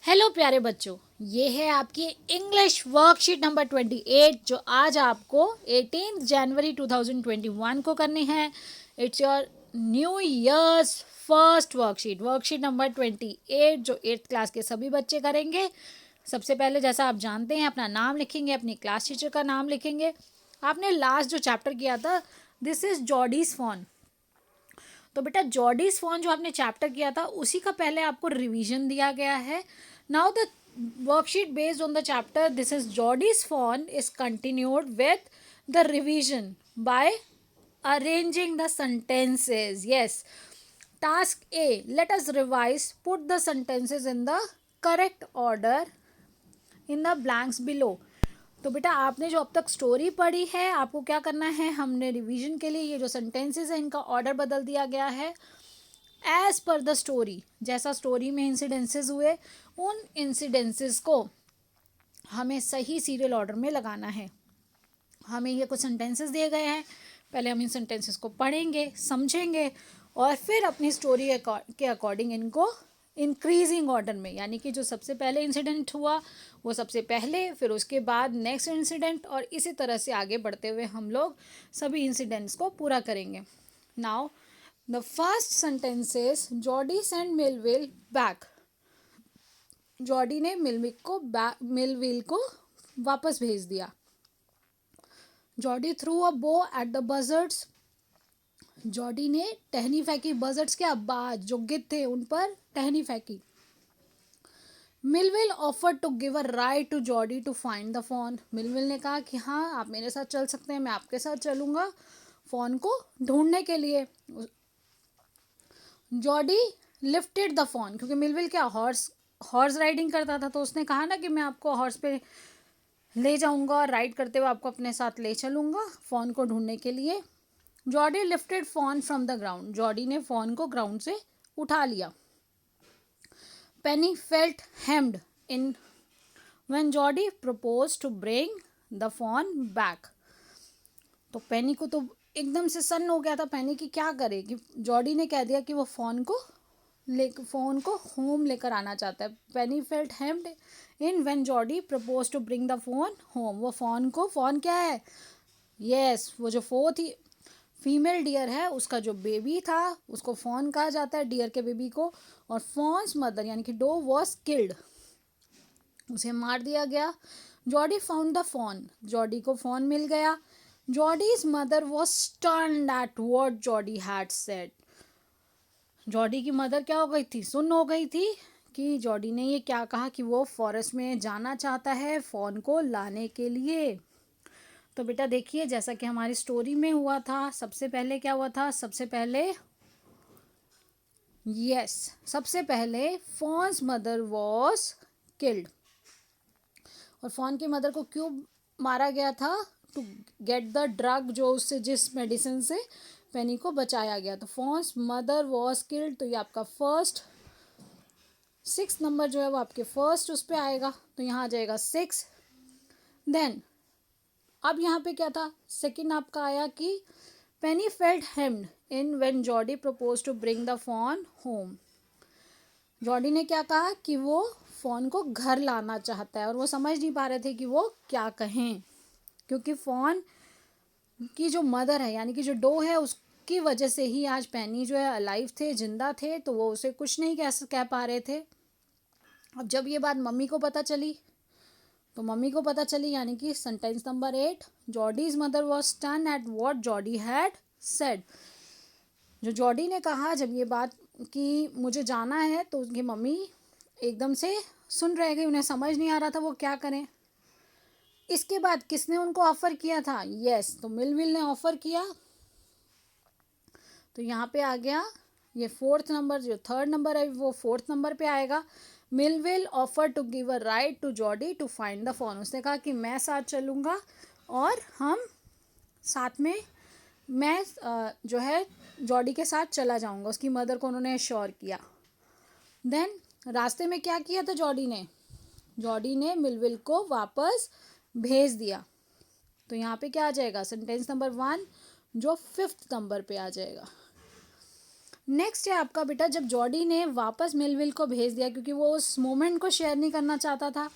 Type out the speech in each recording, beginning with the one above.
Hello प्यारे बच्चों, ये है आपकी इंग्लिश वर्कशीट नंबर 28 जो आज आपको 18 जनवरी 2021 को करनी है। It's your new years first worksheet worksheet number 28 जो 8th क्लास के सभी बच्चे करेंगे। सबसे पहले जैसा आप जानते हैं अपना नाम लिखेंगे, अपनी क्लास टीचर का नाम लिखेंगे। आपने लास्ट जो चैप्टर किया था दिस इज़ जॉडीज फोन, तो बेटा जॉडीज फोन जो आपने चैप्टर किया था उसी का पहले आपको रिवीजन दिया गया है। Now the worksheet based on the chapter this is Jody's fawn is continued with the revision by arranging the sentences. Yes, task A, let us revise, put the sentences in the correct order in the blanks below. तो बेटा आपने जो अब तक story पढ़ी है आपको क्या करना है, हमने रिवीजन के लिए ये जो सेंटेंसेस है इनका ऑर्डर बदल दिया गया है एज पर द स्टोरी। जैसा स्टोरी में इंसिडेंसेस हुए उन इंसिडेंसेस को हमें सही सीरियल ऑर्डर में लगाना है। हमें ये कुछ सेंटेंसेस दिए गए हैं, पहले हम इन सेंटेंसेस को पढ़ेंगे, समझेंगे और फिर अपनी स्टोरी के अकॉर्डिंग इनको इंक्रीजिंग ऑर्डर में, यानी कि जो सबसे पहले इंसिडेंट हुआ वो सबसे पहले, फिर उसके बाद नेक्स्ट इंसिडेंट और इसी तरह से आगे बढ़ते हुए हम लोग सभी इंसिडेंट्स को पूरा करेंगे। Now the first sentence is Jordi send Millville back. Jordi ने मिलविल को वापस भेज दिया। जॉडी थ्रू अ बो एट द बजर्ड्स। जॉडी ने टहनी फेंकी, बजर्ड्स के बाज जो गिद्ध थे उन पर टहनी फेंकी। Millwheel offer to give a ride to Jody to find the fawn. Millwheel ने कहा कि हाँ आप मेरे साथ चल सकते हैं, मैं आपके साथ चलूँगा फ़ोन को ढूंढने के लिए। जॉडी लिफ्टेड द फोन, क्योंकि मिलविल क्या हॉर्स राइडिंग करता था, तो उसने कहा ना कि मैं आपको हॉर्स पे ले जाऊंगा और राइड करते हुए आपको अपने साथ ले चलूँगा फ़ोन को ढूंढने के लिए। Jody lifted fawn from the ground. Jody ने फ़ोन को ग्राउंड से उठा लिया। Penny felt hemmed in when Jody propose to bring the fawn back. तो पेनी को तो एकदम से सन्न हो गया था पेनी की क्या करे कि जॉडी ने कह दिया कि वो फ़ोन को होम लेकर आना चाहता है। Penny felt hemmed in when Jody propose to bring the fawn home. वो फ़ोन क्या है, यस वो जो थी फीमेल डियर है उसका जो बेबी था उसको फ़ोन कहा जाता है, डियर के बेबी को। और फोन्स मदर यानी कि डो वॉज किल्ड, उसे मार दिया गया। Jordi found the fawn. Jordi को फ़ोन मिल गया। Jodie's mother was stunned at what Jordi had said. Jordi की मदर क्या हो गई थी, सुन्न हो गई थी कि जॉडी ने ये क्या कहा कि वो फॉरेस्ट में जाना चाहता है फ़ोन को लाने के लिए। तो बेटा देखिए जैसा कि हमारी स्टोरी में हुआ था, सबसे पहले क्या हुआ था, सबसे पहले फोन्स मदर वॉज किल्ड। और फ़ोन की मदर को क्यों मारा गया था, टू गेट द ड्रग, जो उससे जिस मेडिसिन से पेनी को बचाया गया। तो फोन्स मदर वॉज किल्ड, तो ये आपका फर्स्ट 6 नंबर जो है वो आपके फर्स्ट उस पर आएगा, तो यहाँ आ जाएगा 6। देन अब यहाँ पे क्या था, सेकंड आपका आया कि Penny felt hemmed in when Jody propose to bring the fawn home. Jody ने क्या कहा कि वो फ़ोन को घर लाना चाहता है और वो समझ नहीं पा रहे थे कि वो क्या कहें, क्योंकि फ़ोन की जो मदर है यानी कि जो डो है उसकी वजह से ही आज पेनी जो है अलाइव थे, जिंदा थे, तो वो उसे कुछ नहीं कह पा रहे थे। अब जब ये बात मम्मी को पता चली यानी कि sentence number 8, Jody's mother was stun at what Jody had said. जो जॉडी ने कहा जब ये बात कि मुझे जाना है, तो उनकी मम्मी एकदम से सुन रह गई, उन्हें समझ नहीं आ रहा था वो क्या करें। इसके बाद किसने उनको ऑफ़र किया था, यस तो मिलविल ने ऑफ़र किया। तो यहाँ पे आ गया ये 4th नंबर, जो 3rd नंबर है वो 4th नंबर पे आएगा। Millwheel offer to give a ride to Jody to find the fawn. उसने कहा कि मैं साथ चलूँगा और हम साथ में, मैं जो है जॉडी के साथ चला जाऊँगा, उसकी मदर को उन्होंने श्योर किया। देन रास्ते में क्या किया था जॉडी ने मिलविल को वापस भेज दिया। तो यहाँ पे क्या आ जाएगा, सेंटेंस नंबर 1 जो 5th नंबर पे आ जाएगा। नेक्स्ट है आपका बेटा, जब जॉडी ने वापस मिलविल को भेज दिया क्योंकि वो उस मोमेंट को शेयर नहीं करना चाहता था,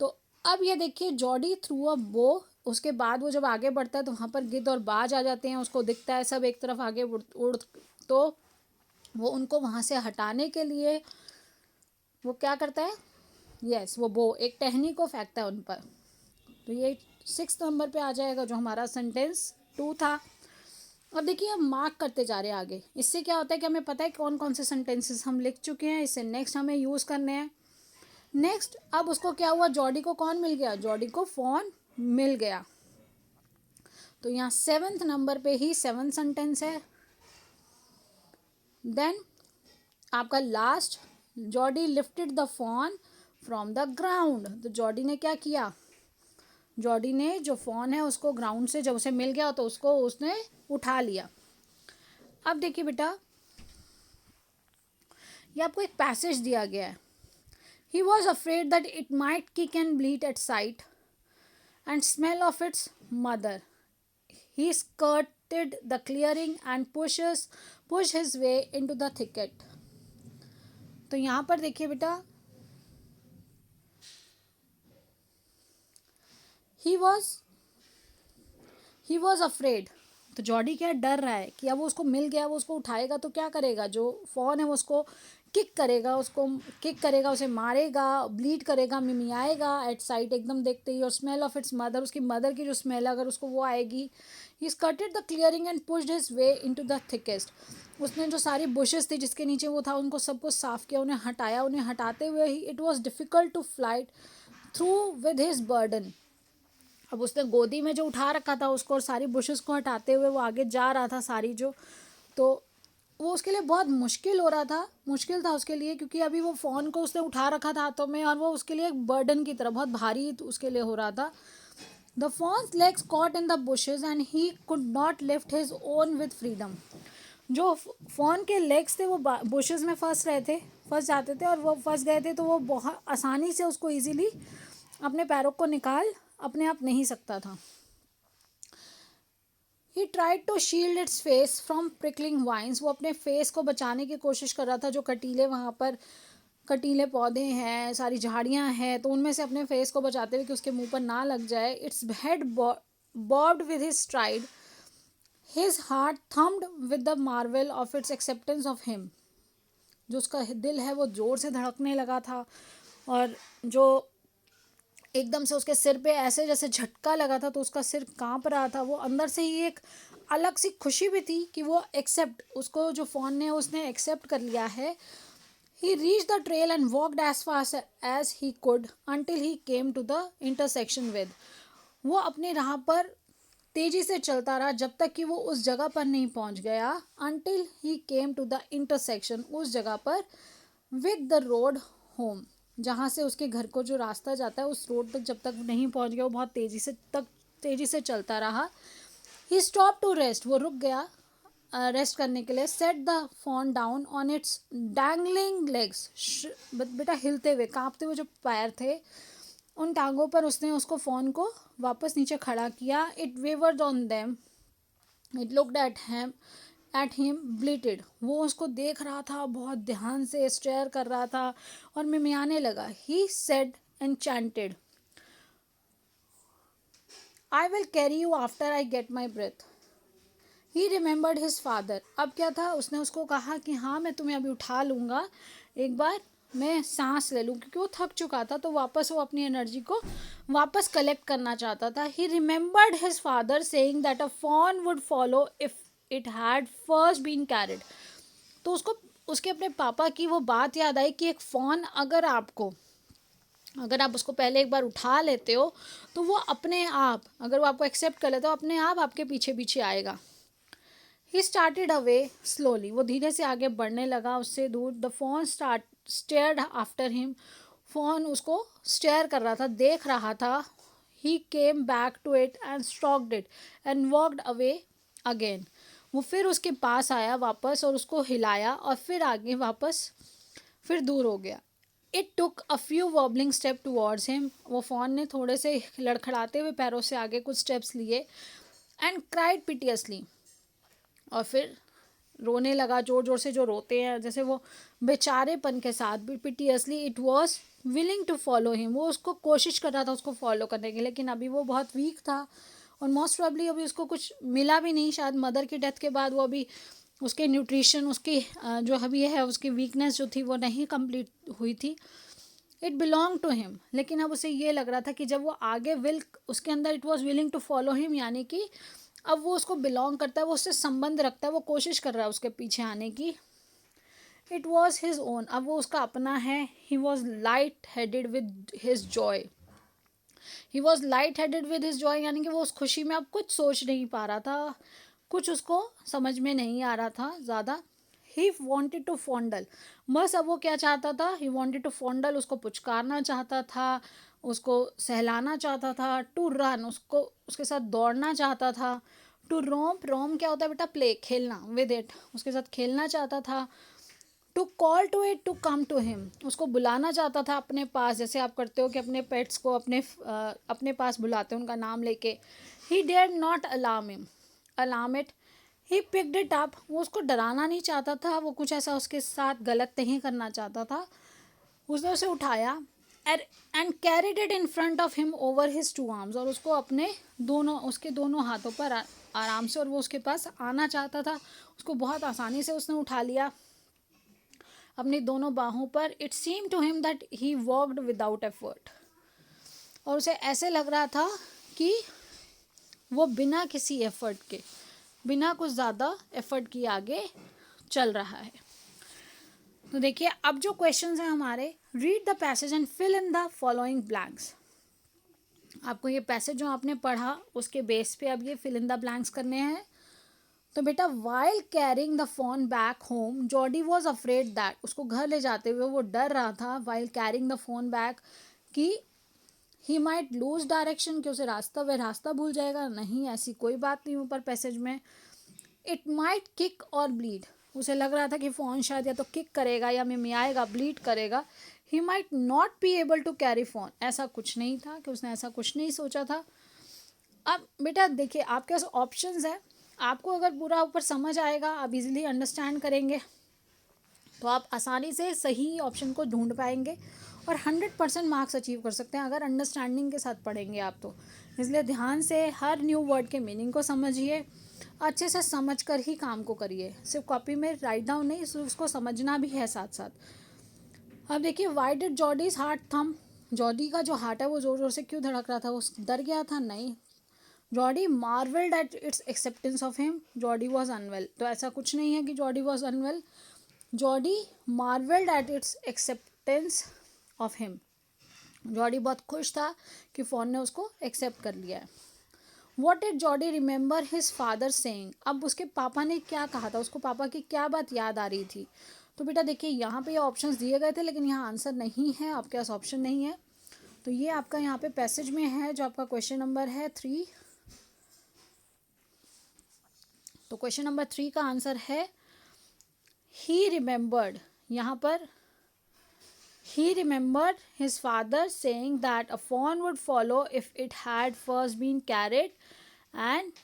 तो अब ये देखिए जॉडी थ्रू अ बो, उसके बाद वो जब आगे बढ़ता है तो वहाँ पर गिद्ध और बाज आ जाते हैं, उसको दिखता है सब एक तरफ आगे उड़ तो वो उनको वहाँ से हटाने के लिए वो क्या करता है, यस वो बो एक टहनी को फेंकता है उन पर। तो ये 6 नंबर पे आ जाएगा जो हमारा सेंटेंस 2 था। और देखिए हम मार्क करते जा रहे हैं आगे, इससे क्या होता है कि हमें पता है कौन कौन से सेंटेंसेस हम लिख चुके हैं, इससे नेक्स्ट हमें यूज़ करने हैं। नेक्स्ट अब उसको क्या हुआ, जॉडी को कौन मिल गया, जॉडी को फ़ोन मिल गया। तो यहाँ 7th नंबर पे ही 7 सेंटेंस है। देन आपका last, Jordi lifted the phone from the ground. तो जॉडी ने क्या किया, जॉडी ने जो फ़ोन है उसको ग्राउंड से जब उसे मिल गया तो उसको उसने उठा लिया। अब देखिए बेटा, ये आपको एक पैसेज दिया गया है। He was afraid that it might kick and bleat at sight and smell of its mother. He skirted the clearing and push his way into the thicket. तो यहाँ पर देखिए बेटा, ही वॉज अफ्रेड। तो जॉडी क्या डर रहा है कि अब वो उसको मिल गया, वो उसको उठाएगा तो क्या करेगा, जो फ़ोन है वो उसको किक करेगा, उसे मारेगा, ब्लीड करेगा, मिमियाएगा एट साइट एकदम देखते ही, और स्मेल ऑफ इट्स मदर, उसकी मदर की जो स्मेल अगर उसको वो आएगी। He skirted the clearing and pushed his way into the thickest. उसने जो सारी बुशेस थी जिसके नीचे वो था उनको सबको साफ किया, उन्हें हटाया, उन्हें हटाते हुए ही it was difficult to fight through with his burden. अब उसने गोदी में जो उठा रखा था उसको और सारी बुशेस को हटाते हुए वो आगे जा रहा था सारी जो, तो वो उसके लिए बहुत मुश्किल था उसके लिए, क्योंकि अभी वो फ़ोन को उसने उठा रखा था हाथों में और वो उसके लिए एक बर्डन की तरह बहुत भारी उसके लिए हो रहा था। The phones legs caught in the bushes and he could not lift his own with freedom. जो फ़ोन के लेग्स थे वो बुशेस में फंस जाते थे और वो फंस गए थे, तो वो बहुत आसानी से उसको इजीली अपने पैरों को निकाल अपने आप नहीं सकता था। He tried to shield its face from prickling vines. वो अपने फेस को बचाने की कोशिश कर रहा था, जो कटीले वहाँ पर कटीले पौधे हैं, सारी झाड़ियाँ हैं, तो उनमें से अपने फेस को बचाते हुए कि उसके मुंह पर ना लग जाए। Its head barbed with his STRIDE, his heart thumbed with the Marvel of its acceptance of him. जो उसका दिल है वो ज़ोर से धड़कने लगा था और जो एकदम से उसके सिर पे ऐसे जैसे झटका लगा था तो उसका सिर कांप रहा था। वो अंदर से ही एक अलग सी खुशी भी थी कि वो उसको जो फ़ोन ने उसने एक्सेप्ट कर लिया है। He reached the trail and walked as fast as he could until he came to the intersection with. वो अपनी राह पर तेजी से चलता रहा जब तक कि वो उस जगह पर नहीं पहुंच गया। Until he came to the intersection, उस जगह पर with the road home, जहाँ से उसके घर को जो रास्ता जाता है उस रोड तक जब तक नहीं पहुंच गया वो बहुत तेजी से चलता रहा। He stopped to rest, वो रुक गया रेस्ट करने के लिए। Set the phone down on it's dangling legs, बेटा हिलते हुए कांपते हुए जो पैर थे उन टांगों पर उसने उसको फ़ोन को वापस नीचे खड़ा किया। It wavered on them, it looked at him bleated. वो उसको देख रहा था, बहुत ध्यान से स्टेयर कर रहा था और मिमियाने लगा। He said enchanted, I will carry you after I get my breath. He remembered his father. अब क्या था, उसने उसको कहा कि हाँ मैं तुम्हें अभी उठा लूँगा, एक बार मैं सांस ले लूँ, क्योंकि वो थक चुका था तो वापस वो अपनी एनर्जी को वापस कलेक्ट करना चाहता था। He remembered his father saying that a fawn would follow if it had first been carried. तो उसको उसके अपने पापा की वो बात याद आई कि एक फ़ोन अगर आप उसको पहले एक बार उठा लेते हो तो वो अपने आप, अगर वो आपको एक्सेप्ट कर लेता हो, अपने आप आपके पीछे पीछे आएगा। ही स्टार्टेड अवे स्लोली, वो धीरे से आगे बढ़ने लगा उससे दूर। The fawn stared after him, fawn उसको स्टेयर कर रहा था, देख रहा था। He came back to it and stroked it and walked away again. वो फिर उसके पास आया वापस और उसको हिलाया और फिर आगे वापस फिर दूर हो गया। It took a few wobbling step towards him, वो फ़ोन ने थोड़े से लड़खड़ाते हुए पैरों से आगे कुछ स्टेप्स लिए। एंड क्राइड पिटियसली, और फिर रोने लगा, जोर जोर से जो रोते हैं, जैसे वो बेचारेपन के साथ भी, piteously it was willing to follow him, वो उसको कोशिश कर रहा था उसको फॉलो करने की, लेकिन अभी वो बहुत वीक था और मोस्ट प्रॉब्ली अभी उसको कुछ मिला भी नहीं, शायद मदर की डेथ के बाद वो अभी उसके न्यूट्रिशन, उसकी जो अभी है उसकी वीकनेस जो थी वो नहीं कंप्लीट हुई थी, इट बिलोंग टू हिम। लेकिन अब उसे ये लग रहा था कि जब वो आगे विल उसके अंदर it was willing to follow him, यानी कि अब वो उसको बिलोंग करता है, वो उससे संबंध रखता है, वो कोशिश कर रहा है उसके पीछे आने की। इट वॉज हिज ओन, अब वो उसका अपना है। He was light headed with his Joy, he was light headed with his Joy, यानी कि वो उस खुशी में अब कुछ सोच नहीं पा रहा था, कुछ उसको समझ में नहीं आ रहा था ज़्यादा। ही वॉन्टेड टू फॉन्डल, बस अब वो क्या चाहता था, ही वॉन्टेड टू फॉन्डल, उसको पुचकारना चाहता था, उसको सहलाना चाहता था। टू रन, उसको उसके साथ दौड़ना चाहता था। टू रोम, रोम क्या होता है बेटा, प्ले, खेलना, विद इट, उसके साथ खेलना चाहता था। To call to it to come to him, उसको बुलाना चाहता था अपने पास, जैसे आप करते हो कि अपने पेट्स को अपने पास बुलाते हो उनका नाम लेके। He dare not alarm it, he picked it up, वो उसको डराना नहीं चाहता था, वो कुछ ऐसा उसके साथ गलत नहीं करना चाहता था। उसने उसे उठाया and carried it in front of him over his two arms, और उसको अपने उसके दोनों हाथों पर आराम से, और वो उसके पास आना चाहता था, उसको बहुत आसानी से उसने उठा लिया अपनी दोनों बाहों पर। It seem to him that he walked without effort, और उसे ऐसे लग रहा था कि वो बिना किसी एफर्ट के, बिना कुछ ज़्यादा एफर्ट किए आगे चल रहा है। तो देखिए अब जो क्वेश्चंस हैं हमारे, read the passage and fill in the following blanks. आपको ये पैसेज जो आपने पढ़ा उसके बेस पे अब ये फिल इन द ब्लैंक्स करने हैं। तो बेटा, while carrying the fawn back home Jordi was afraid that, उसको घर ले जाते हुए वो डर रहा था, while carrying the fawn back, कि ही माइट लूज डायरेक्शन, कि उसे रास्ता भूल जाएगा। नहीं, ऐसी कोई बात नहीं ऊपर पैसेज में। इट माइट किक और ब्लीड, उसे लग रहा था कि फ़ोन शायद या तो किक करेगा या मिमियाएगा, ब्लीड करेगा। He might not be able to carry fawn, ऐसा कुछ नहीं था, कि उसने ऐसा कुछ नहीं सोचा था। अब बेटा देखिए, आपके पास ऑप्शंस है, आपको अगर पूरा ऊपर समझ आएगा, आप इजीली अंडरस्टैंड करेंगे, तो आप आसानी से सही ऑप्शन को ढूंढ पाएंगे और 100% मार्क्स अचीव कर सकते हैं अगर अंडरस्टैंडिंग के साथ पढ़ेंगे आप तो। इसलिए ध्यान से हर न्यू वर्ड के मीनिंग को समझिए, अच्छे से समझ कर ही काम को करिए, सिर्फ कॉपी में राइट डाउन नहीं, उसको समझना भी है साथ साथ। अब देखिए, वाई डिड जॉडीज हार्ट थम, जॉडी का जो हार्ट है वो जोर जोर से क्यों धड़क रहा था, वो डर गया था? नहीं। Jody marvelled at its acceptance of him, Jody was unwell, तो ऐसा कुछ नहीं है कि Jody was unwell, Jody marvelled at its acceptance of him, Jody बहुत खुश था कि फ़ोन ने उसको एक्सेप्ट कर लिया है। What did Jordi remember his father saying, अब उसके पापा ने क्या कहा था, उसको पापा की क्या बात याद आ रही थी। तो बेटा देखिए, यहाँ पे ये ऑप्शंस दिए गए थे लेकिन यहाँ आंसर नहीं है, आपके पास ऑप्शन नहीं है, तो ये आपका यहाँ पे पैसेज में है जो आपका क्वेश्चन नंबर है 3। तो क्वेश्चन नंबर 3 का आंसर है ही रिमेंबर्ड, यहाँ पर he remembered his father saying that a fawn would follow if it had first been carried, and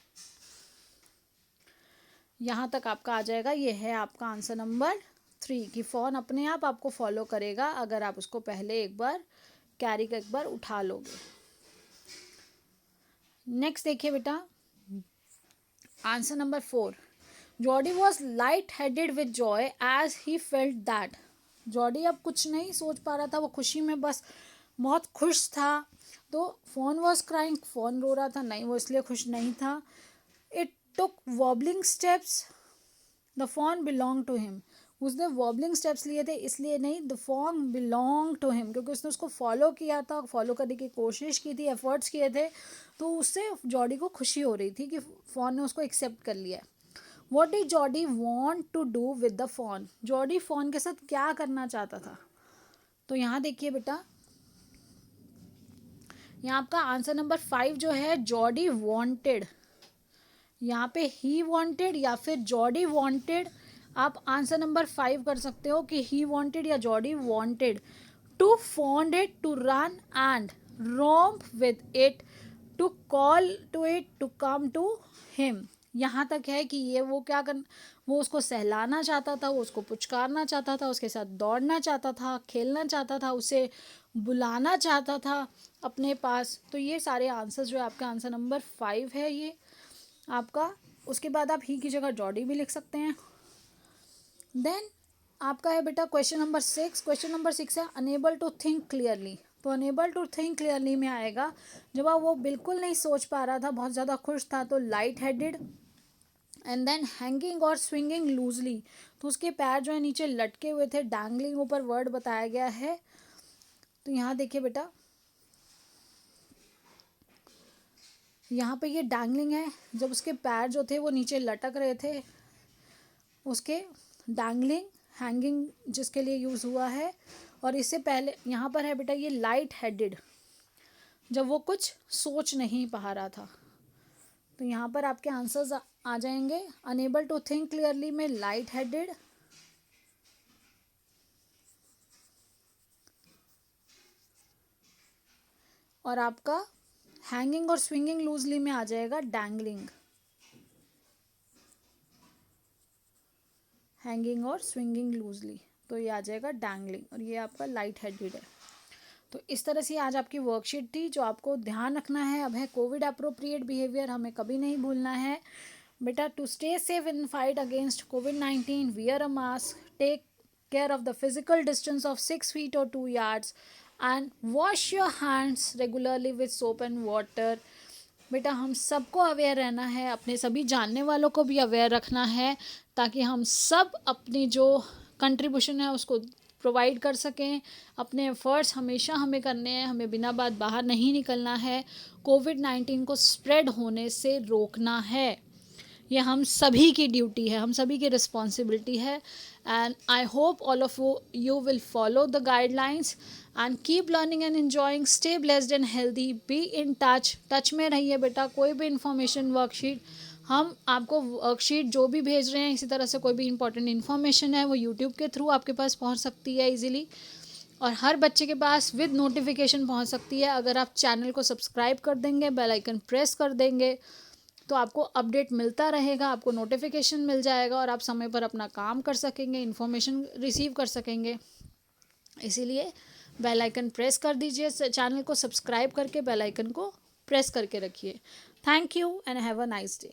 यहाँ तक आपका आ जाएगा, ये है आपका आंसर नंबर 3 कि फ़ोन अपने आप आपको फॉलो करेगा अगर आप उसको पहले एक बार कैरी कर एक बार उठा लोगे। नेक्स्ट देखिए बेटा, answer number 4, Jody was light headed with joy as he felt that, Jody अब कुछ नहीं सोच पा रहा था, वो खुशी में बस बहुत खुश था। तो फ़ोन वॉज क्राइंग, फ़ोन रो रहा था? नहीं, वो इसलिए खुश नहीं था। It took wobbling steps, the fawn belong to him, उसने वॉबलिंग स्टेप्स लिए थे इसलिए नहीं, the fawn belong to him, क्योंकि उसने उसको फॉलो किया था, फॉलो करने की कोशिश की थी, एफर्ट्स किए थे, तो उससे जॉडी को खुशी हो रही थी कि फ़ोन ने उसको एक्सेप्ट कर लिया। What did Jody want to do with the fawn, Jody fawn के साथ क्या करना चाहता था। तो यहाँ देखिए बेटा, यहाँ आपका आंसर नंबर 5 जो है, जॉडी वॉन्टेड, यहाँ पे ही वॉन्टेड या फिर जॉडी वॉन्टेड, आप आंसर नंबर 5 कर सकते हो कि ही वॉन्टेड या Jody wanted to fondle it, to run and romp with it, to call to it to come to him, यहाँ तक है कि ये वो उसको सहलाना चाहता था, वो उसको पुचकारना चाहता था, उसके साथ दौड़ना चाहता था, खेलना चाहता था, उसे बुलाना चाहता था अपने पास। तो ये सारे आंसर्स जो है आपका आंसर नंबर 5 है ये आपका। उसके बाद आप ही की जगह जॉडी भी लिख सकते हैं। देन आपका है बेटा क्वेश्चन नंबर 6। क्वेश्चन नंबर 6 है अनेबल टू थिंक क्लियरली। तो अनेबल टू थिंक क्लियरली में आएगा जब वो बिल्कुल नहीं सोच पा रहा था, बहुत ज़्यादा खुश था, तो light headed. And then hanging और स्विंगिंग लूजली, तो उसके पैर जो है नीचे लटके हुए थे, डैंगलिंग ऊपर वर्ड बताया गया है। तो यहाँ देखिए बेटा, यहाँ पे ये डैंगलिंग है, जब उसके पैर जो थे वो नीचे लटक रहे थे, उसके डैंगलिंग, हैंगिंग जिसके लिए यूज़ हुआ है। और इससे पहले यहाँ पर है बेटा ये लाइट हेडेड, जब वो कुछ सोच नहीं पा रहा था। तो यहाँ पर आपके आंसर्स आ जाएंगे अनेबल टू थिंक क्लियरली में लाइट हेडेड, और आपका हैंगिंग और स्विंगिंग लूजली में आ जाएगा डैंगलिंग। हैंगिंग और स्विंगिंग लूजली, तो ये आ जाएगा डैंगलिंग, और ये आपका लाइट हेडेड है। तो इस तरह से आज आपकी वर्कशीट थी जो आपको ध्यान रखना है। अब है कोविड अप्रोप्रिएट बिहेवियर, हमें कभी नहीं भूलना है बेटा। To stay safe in fight against कोविड-19, wear a mask, take care of the physical distance of 6 feet or 2 yards, and wash your hands regularly with soap and water. बेटा हम सबको अवेयर रहना है, अपने सभी जानने वालों को भी अवेयर रखना है, ताकि हम सब अपनी जो कंट्रीब्यूशन है उसको प्रोवाइड कर सकें। अपने एफर्ट्स हमेशा हमें करने हैं, हमें बिना बात बाहर नहीं निकलना है, कोविड-19 को स्प्रेड होने से रोकना है। ये हम सभी की ड्यूटी है, हम सभी की रिस्पॉन्सिबिलिटी है। And I hope all of you will follow the guidelines and keep learning and enjoying, stay blessed and healthy, be in touch में रहिए बेटा। कोई भी इंफॉर्मेशन वर्कशीट, हम आपको वर्कशीट जो भी भेज रहे हैं, इसी तरह से कोई भी इंपॉर्टेंट इन्फॉर्मेशन है वो यूट्यूब के थ्रू आपके पास पहुंच सकती है इजीली, और हर बच्चे के पास विद नोटिफिकेशन पहुंच सकती है। अगर आप चैनल को सब्सक्राइब कर देंगे, बेल आइकन प्रेस कर देंगे, तो आपको अपडेट मिलता रहेगा, आपको नोटिफिकेशन मिल जाएगा, और आप समय पर अपना काम कर सकेंगे, इन्फॉर्मेशन रिसीव कर सकेंगे। इसीलिए बेल आइकन प्रेस कर दीजिए, चैनल को सब्सक्राइब करके बेल आइकन को प्रेस करके रखिए। Thank you and have a nice day.